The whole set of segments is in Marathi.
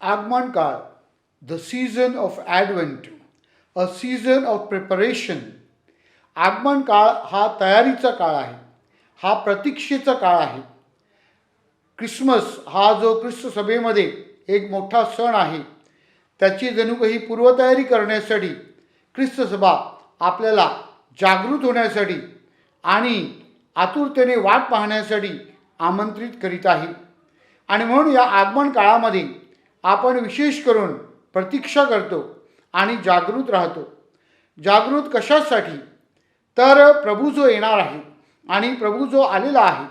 आगमन काळ, the season of advent, a season of preparation. आगमन काळ हा तयारीचा काळ आहे, हा प्रतीक्षेचा काळ आहे. ख्रिसमस हा जो ख्रिस्त सभेमध्ये एक मोठा सण आहे, त्याची जणू काही पूर्वतयारी करण्यासाठी ख्रिस्त सभा आपल्याला जागृत होण्यासाठी आणि आतुरतेने वाट पाहण्यासाठी आमंत्रित करीत आहे. आणि म्हणून या आगमन काळामध्ये आपण विशेष करून प्रतीक्षा करतो आणि जागृत राहतो. जागृत कशासाठी? तर प्रभू जो येणार आहे आणि प्रभू जो आलेला आहे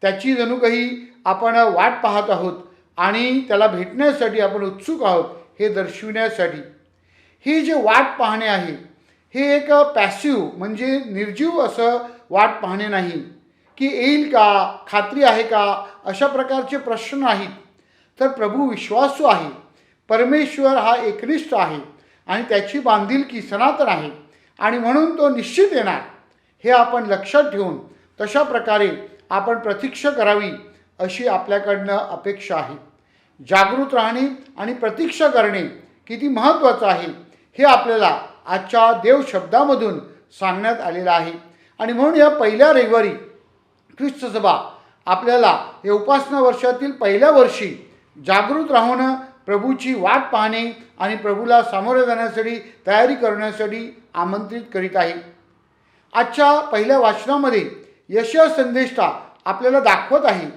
त्याची जणू काही आपण वाट पाहत आहोत आणि त्याला भेटण्यासाठी आपण उत्सुक आहोत हे दर्शविण्यासाठी. ही जे वाट पाहणे आहे हे एक पॅसिव्ह म्हणजे निर्जीव असं वाट पाहणे नाही की येईल का, खात्री आहे का, अशा प्रकारचे प्रश्न नाहीत. तर प्रभू विश्वासू आहे, परमेश्वर हा एकनिष्ठ आहे आणि त्याची बांधिलकी सनातन आहे आणि म्हणून तो निश्चित येणार हे आपण लक्षात ठेवून तशा प्रकारे आपण प्रतीक्षा करावी अशी आपल्याकडनं अपेक्षा आहे. जागृत राहणे आणि प्रतीक्षा करणे किती महत्त्वाचं आहे हे आपल्याला आजच्या देवशब्दामधून सांगण्यात आलेलं आहे. आणि म्हणून या पहिल्या रविवारी ख्रिस्त सभा आपल्याला हे उपासना वर्षातील पहिल्या वर्षी जागृत राहून प्रभूची वाट पाहणे आणि प्रभूला सामोरे जाण्यासाठी तयारी करण्यासाठी आमंत्रित करीत आहे. आजच्या पहिल्या वाचनामध्ये यशाया संदेष्टा आपल्याला दाखवत आहे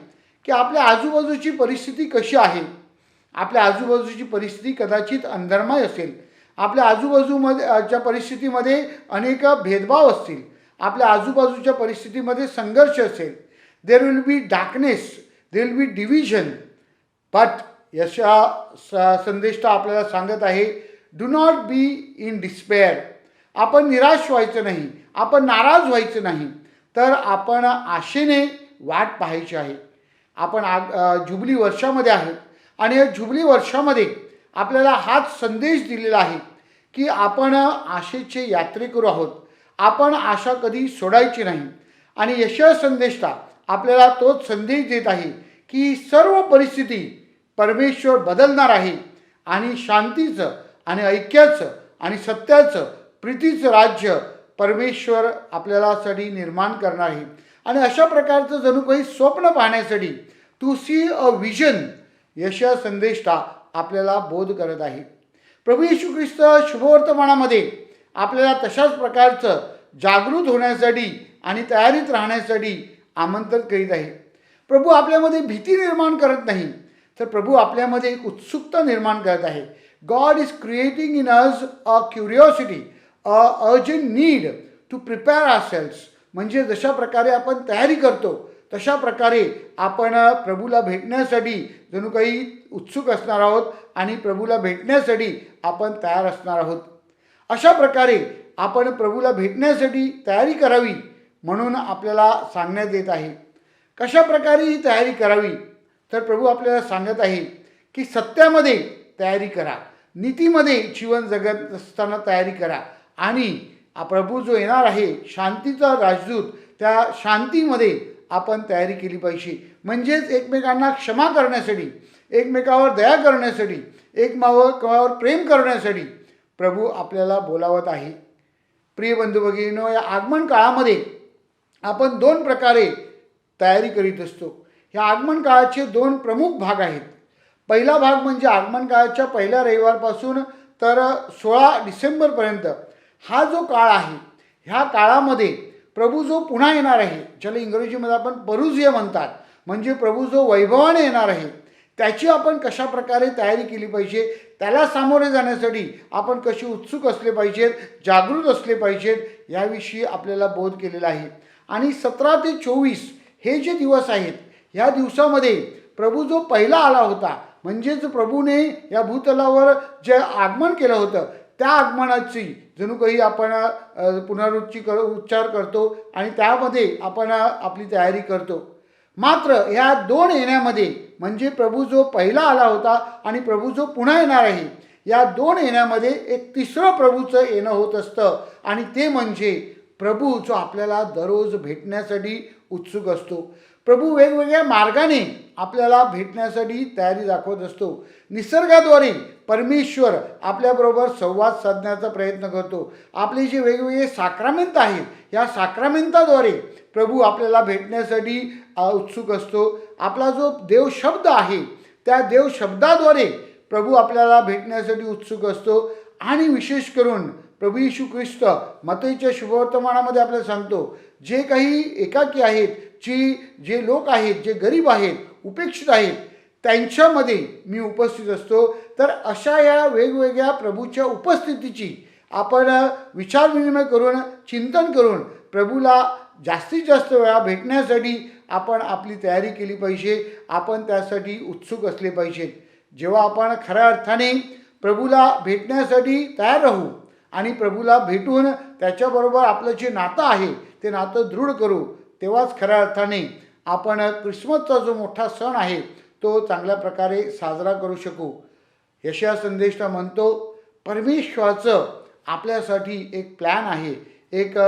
की आपल्या आजूबाजूची परिस्थिती कशी आहे. आपल्या आजूबाजूची परिस्थिती कदाचित अंधर्मय असेल, आपल्या आजूबाजूच्या परिस्थितीमध्ये अनेक भेदभाव असतील, आपल्या आजूबाजूच्या परिस्थितीमध्ये संघर्ष असेल. There will be darkness, there will be division. But यशा संदेष्टा आपल्याला सांगत आहे, do not be in despair. आपण निराश व्हायचं नाही, आपण नाराज व्हायचं नाही, तर आपण आशेने वाट पाहायची आहे. आपण जुबली वर्षामध्ये आहोत आणि या जुबली वर्षामध्ये आपल्याला हाच संदेश दिलेला आहे की आपण आशेचे यात्रेकरू आहोत. आपण आशा कधी सोडायची नाही. आणि यशया संदेष्टा आपल्याला तोच संदेश देत आहे की सर्व परिस्थिती परमेश्वर बदलणार आहे आणि शांतीचं आणि ऐक्याचं आणि सत्याचं प्रीतीचं राज्य परमेश्वर आपल्यालासाठी निर्माण करणार आहे. आणि अशा प्रकारचं जणू काही स्वप्न पाहण्यासाठी टू सी अ विजन यशया संदेष्टा आपल्याला बोध करत आहे. प्रभू येशू ख्रिस्त शुभवर्तमानामध्ये आपल्याला तशाच प्रकारचं जागृत होण्यासाठी आणि तयारीत राहण्यासाठी आमंत्रित करीत आहे. प्रभू आपल्यामध्ये भीती निर्माण करत नाही, तर प्रभू आपल्यामध्ये एक उत्सुकता निर्माण करत आहे. God is creating in us a curiosity, a urgent need to prepare ourselves. म्हणजे जशा प्रकारे आपण तयारी करतो तशा प्रकारे आपण प्रभूला भेटण्यासाठी जणू काही उत्सुक असणार आहोत आणि प्रभूला भेटण्यासाठी आपण तयार असणार आहोत. अशा प्रकारे आपण प्रभूला भेटण्यासाठी तयारी करावी म्हणून आपल्याला सांगण्यात येत आहे. कशा प्रकारे ही तयारी करावी? तर प्रभू आपल्याला सांगत आहे की सत्यामध्ये तयारी करा, नीतीमध्ये जीवन जगत असताना तयारी करा आणि प्रभू जो येणार आहे शांतीचा राजदूत, त्या शांतीमध्ये आपण तयारी केली पाहिजे. म्हणजेच एकमेकांना क्षमा करण्यासाठी, एकमेकावर दया करण्यासाठी, एकमेकावर प्रेम करण्यासाठी प्रभू आपल्याला बोलावत आहे. प्रिय बंधू भगिनींनो, या आगमन काळामध्ये आपण दोन प्रकारे तयारी करीत असतो. ह्या आगमन काळाचे दोन प्रमुख भाग आहेत. पहिला भाग म्हणजे आगमन काळाच्या पहिल्या रविवारपासून तर 16 डिसेंबरपर्यंत हा जो काळ आहे, ह्या काळामध्ये प्रभू जो पुन्हा येणार आहे, ज्याला इंग्रजीमध्ये आपण परुजिया म्हणतात, म्हणजे प्रभू जो वैभवाने येणार आहे, त्याची आपण कशा प्रकारे तयारी केली पाहिजे, त्याला सामोरे जाण्यासाठी आपण कशी उत्सुक असले पाहिजेत, जागृत असले पाहिजेत, याविषयी आपल्याला बोध केलेला आहे. आणि 17 ते 24 हे जे दिवस आहेत, ह्या दिवसामध्ये प्रभू जो पहिला आला होता, म्हणजेच प्रभूने या भूतलावर जे आगमन केलं होतं त्या आगमनाची जणू काही आपण उच्चार करतो आणि त्यामध्ये आपण आपली तयारी करतो. मात्र ह्या दोन येण्यामध्ये म्हणजे प्रभू जो पहिला आला होता आणि प्रभू जो पुन्हा येणार आहे, या दोन येण्यामध्ये एक तिसरं प्रभूचं येणं होत असतं आणि ते म्हणजे प्रभू जो आपल्याला दररोज भेटण्यासाठी उत्सुक असतो. प्रभू वेगवेगळ्या मार्गाने आपल्याला भेटण्यासाठी तयारी दाखवत असतो. निसर्गाद्वारे परमेश्वर आपल्याबरोबर संवाद साधण्याचा प्रयत्न करतो. आपले जे वेगवेगळे साक्रामेंट आहेत, या साक्रामेंटाद्वारे प्रभू आपल्याला भेटण्यासाठी उत्सुक असतो. आपला जो देव शब्द आहे, त्या देव शब्दाद्वारे प्रभू आपल्याला भेटण्यासाठी उत्सुक असतो. आणि विशेष करून प्रभू येशू ख्रिस्त मत्तईच्या शुभवर्तमानामध्ये आपल्याला सांगतो, जे काही एकाकी आहेत, जे लोक आहेत, जे गरीब आहेत, उपेक्षित आहेत, त्यांच्यामध्ये मी उपस्थित असतो. तर अशा या वेगवेगळ्या प्रभूच्या उपस्थितीची आपण विचारविनिमय करून, चिंतन करून प्रभूला जास्तीत जास्त वेळा भेटण्यासाठी आपण आपली तयारी केली पाहिजे. आपण त्यासाठी उत्सुक असले पाहिजे. जेव्हा आपण खऱ्या अर्थाने प्रभूला भेटण्यासाठी तयार राहू आणि प्रभूला भेटून त्याच्याबरोबर आपलं जे नातं आहे ते नातं दृढ करू, तेव्हाच खऱ्या अर्थाने आपण ख्रिसमसचा जो मोठा सण आहे तो चांगल्या प्रकारे साजरा करू शकू. यशाया संदेशला म्हणतो, परमेश्वराचं आपल्यासाठी एक प्लॅन आहे, एक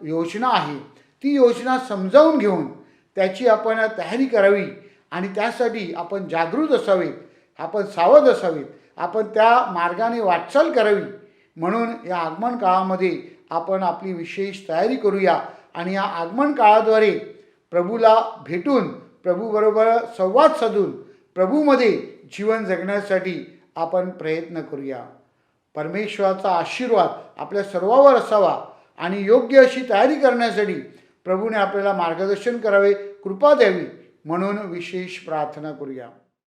योजना आहे. ती योजना समजावून घेऊन त्याची आपण तयारी करावी आणि त्यासाठी आपण जागृत असावे, आपण सावध असावे, आपण त्या मार्गाने वाटचाल करावी. म्हणून या आगमन काळामध्ये आपण आपली विशेष तयारी करूया आणि या आगमन काळाद्वारे प्रभूला भेटून, प्रभूबरोबर संवाद साधून, प्रभूमध्ये जीवन जगण्यासाठी आपण प्रयत्न करूया. परमेश्वराचा आशीर्वाद आपल्या सर्वावर असावा आणि योग्य अशी तयारी करण्यासाठी प्रभूने आपल्याला मार्गदर्शन करावे, कृपा द्यावी, म्हणून विशेष प्रार्थना करूया.